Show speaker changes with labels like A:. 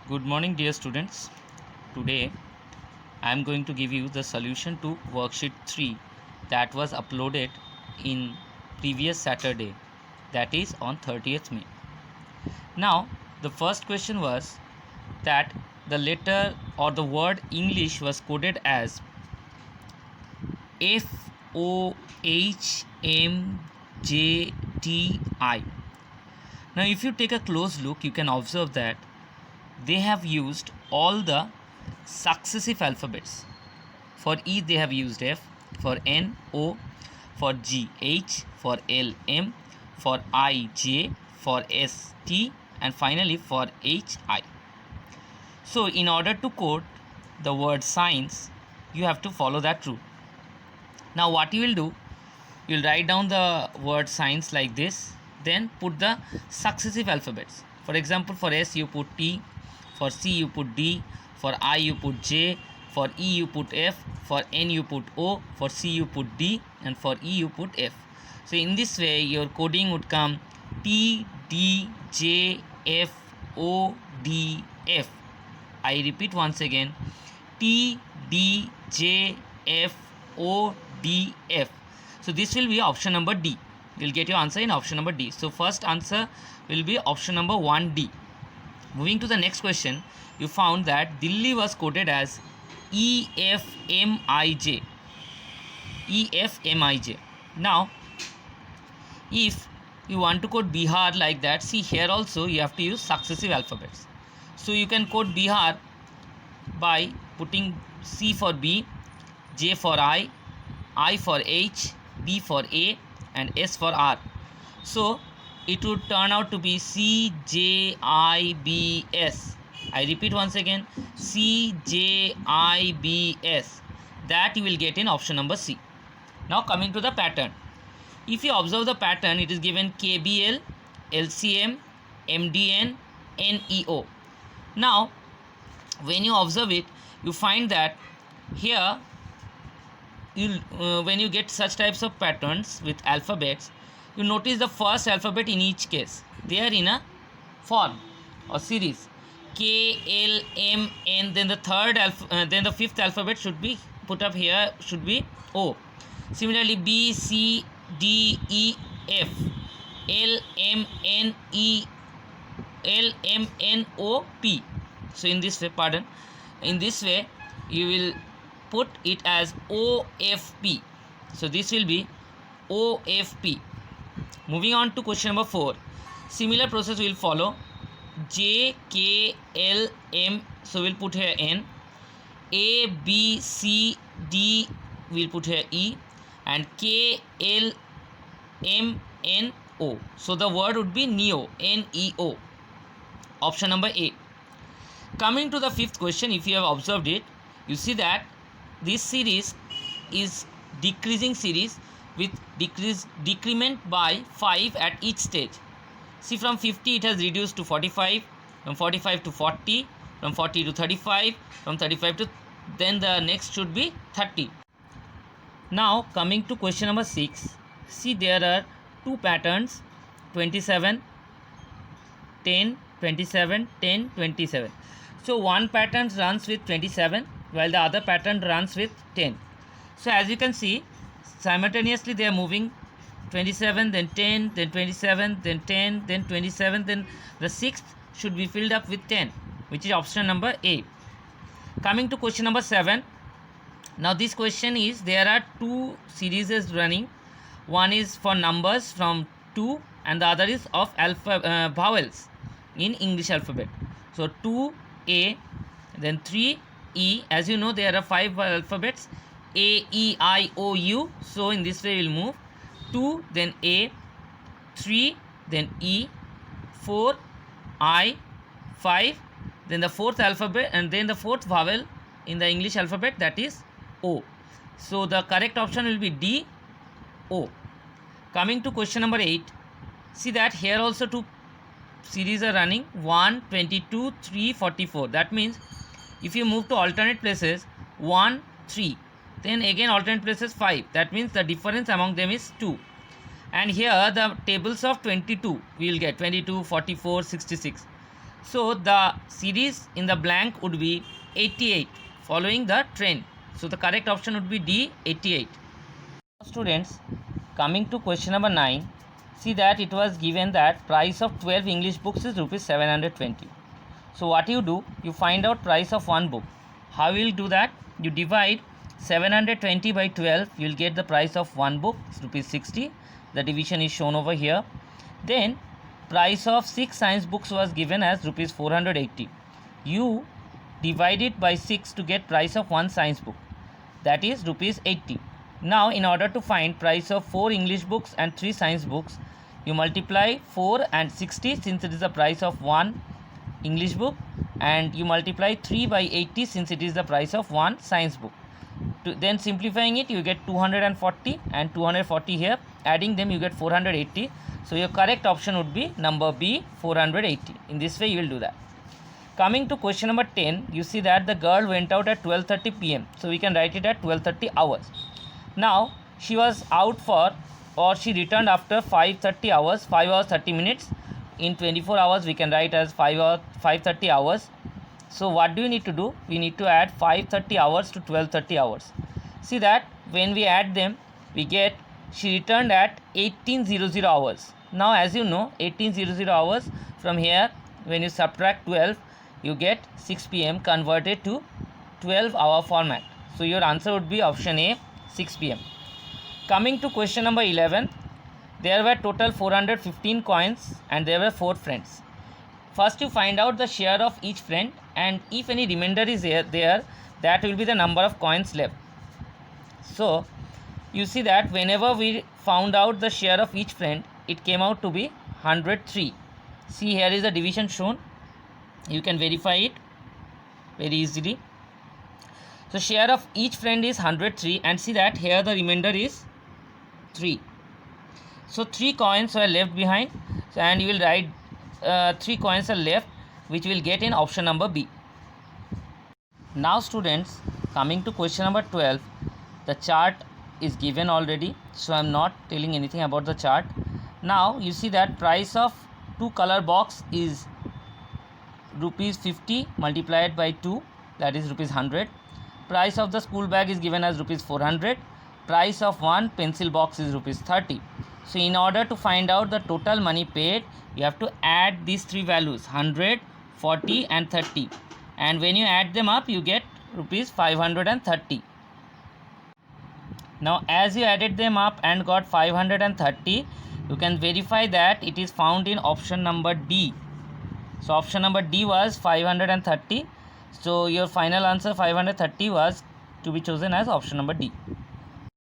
A: Good morning, dear students. Today I am going to give you the solution to worksheet 3 that was uploaded in previous Saturday, that is on 30th May. Now, the first question was that the letter or the word English was coded as FOHMJTI. Now, if you take a close look, you can observe that they have used all the successive alphabets. For E they have used F, for N O, for G H, for L M, for I J, for S T, and finally for H I. So in order to code the word science, you have to follow that rule. Now what you will do, you will write down the word science like this, then put the successive alphabets. For example, for S you put T, for C you put D, for I you put J, for E you put F, for N you put O, for C you put D, and for E you put F. So in this way your coding would come T, D, J, F, O, D, F. I repeat once again, T, D, J, F, O, D, F. So this will be option number D. You will get your answer in option number D. So first answer will be option number 1D. Moving to the next question, you found that Delhi was coded as EFMIJ. EFMIJ. Now, if you want to code Bihar like that, see here also you have to use successive alphabets. So you can code Bihar by putting C for B, J for I for H, B for A, and S for R. So it would turn out to be CJIBS. I repeat once again, CJIBS. That you will get in option number C. Now coming to the pattern. If you observe the pattern, it is given KBL, LCM, MDN, NEO. Now when you observe it, you find that here when you get such types of patterns with alphabets, you notice the first alphabet in each case they are in a form or series, K, L, M, N. Then the then the fifth alphabet should be put up here, should be O. Similarly, B, C, D, E, F, L, M, N, E, L, M, N, O, P. So in this way, in this way you will put it as OFP. So this will be OFP. Moving on to question number 4. Similar process will follow. J, K, L, M. So we'll put here N. A, B, C, D. We'll put here E. And K, L, M, N, O. So the word would be NEO. NEO. Option number A. Coming to the fifth question, if you have observed it, you see that this series is decreasing series with decrement by 5 at each stage. See, from 50 it has reduced to 45, from 45 to 40, from 40 to 35, from 35 to, then the next should be 30. Now coming to question number 6, see there are two patterns, 27, 10, 27, 10, 27. So one pattern runs with 27 while the other pattern runs with 10. So as you can see, simultaneously they are moving 27, then 10, then 27, then 10, then 27, then the sixth should be filled up with 10, which is option number A. Coming to question number 7. Now this question is, there are two series running. One is for numbers from 2 and the other is of vowels in English alphabet. So 2A, then 3E. As you know, there are 5 alphabets, A, E, I, O, U. So in this way we will move 2, then A, 3, then E, 4, I, 5, then the fourth alphabet, and then the fourth vowel in the English alphabet, that is O. So the correct option will be D, O. Coming to question number 8, see that here also two series are running, 1, 22, 3, 44. That means if you move to alternate places, 1, 3, then again alternate places 5. That means the difference among them is 2. And here the tables of 22 we will get 22, 44, 66. So the series in the blank would be 88 following the trend. So the correct option would be D, 88. Students, coming to question number 9, see that it was given that price of 12 English books is rupees 720. So what you do, you find out price of one book. How you will do that? You divide 720 by 12, you will get the price of one book, rupees 60. The division is shown over here. Then price of 6 science books was given as rupees 480. You divide it by 6 to get price of one science book, that is rupees 80. Now in order to find price of 4 English books and 3 science books, you multiply 4 and 60 since it is the price of one English book, and you multiply 3 by 80 since it is the price of one science book. Then simplifying it, you get 240 and 240 here, adding them you get 480. So your correct option would be number B, 480. In this way you will do that. Coming to question number 10, you see that the girl went out at 12:30 p.m. So we can write it at 12:30 hours. Now she was out for, or she returned after 5:30 hours, 5 hours 30 minutes. In 24 hours we can write as 5:30 hours. So what do you need to do? We need to add 5:30 hours to 12:30 hours. See that when we add them, we get she returned at 18:00 hours. Now as you know, 18:00 hours, from here when you subtract 12, you get 6 p.m. converted to 12-hour format. So your answer would be option A, 6 p.m. Coming to question number 11, there were total 415 coins and there were 4 friends. First you find out the share of each friend, and if any remainder is there, that will be the number of coins left. So you see that whenever we found out the share of each friend, it came out to be 103. See, here is the division shown. You can verify it very easily. So share of each friend is 103, and see that here the remainder is 3. So 3 coins were left behind, and you will write 3 coins are left, which will get in option number B. Now students, coming to question number 12, the chart is given already, so I am not telling anything about the chart. Now you see that price of 2 color box is rupees 50 multiplied by 2, that is rupees 100. Price of the school bag is given as rupees 400. Price of one pencil box is rupees 30. So in order to find out the total money paid, you have to add these 3 values, 100, 40 and 30, and when you add them up you get rupees 530. Now as you added them up and got 530, you can verify that it is found in option number D. So option number D was 530. So your final answer 530 was to be chosen as option number D.